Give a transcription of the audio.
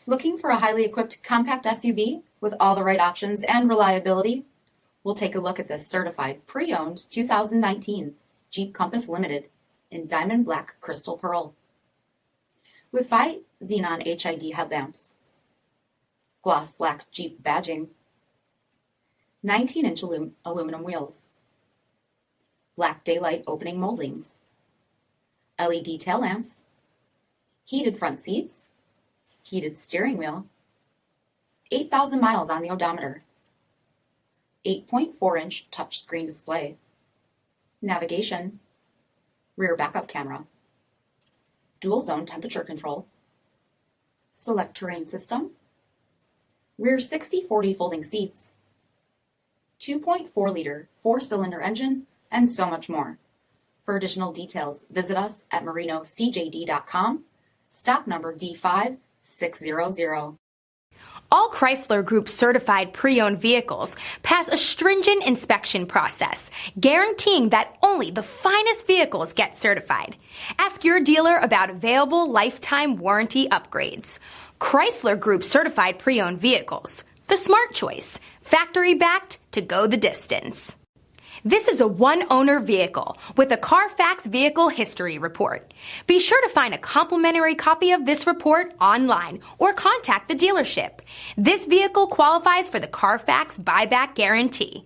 Looking for a highly equipped compact SUV with all the right options and reliability? We'll take a look at this certified pre-owned 2019 Jeep Compass Limited in diamond black crystal pearl. With BI-XENON HID headlamps, gloss black Jeep badging, 19-inch aluminum wheels, black daylight opening moldings, LED tail lamps, heated front seats, heated steering wheel, 8,000 miles on the odometer, 8.4-inch touchscreen display, navigation, rear backup camera, dual zone temperature control, SELEC-TERRAIN system, rear 60/40 folding seats, 2.4-liter 4-cylinder engine, and so much more. For additional details, visit us at marinocjd.com, stock number D5600. All Chrysler Group certified pre-owned vehicles pass a stringent inspection process, guaranteeing that only the finest vehicles get certified. Ask your dealer about available lifetime warranty upgrades. Chrysler Group certified pre-owned vehicles, the smart choice, factory backed to go the distance. This is a one-owner vehicle with a CARFAX vehicle history report. Be sure to find a complimentary copy of this report online or contact the dealership. This vehicle qualifies for the CARFAX buyback guarantee.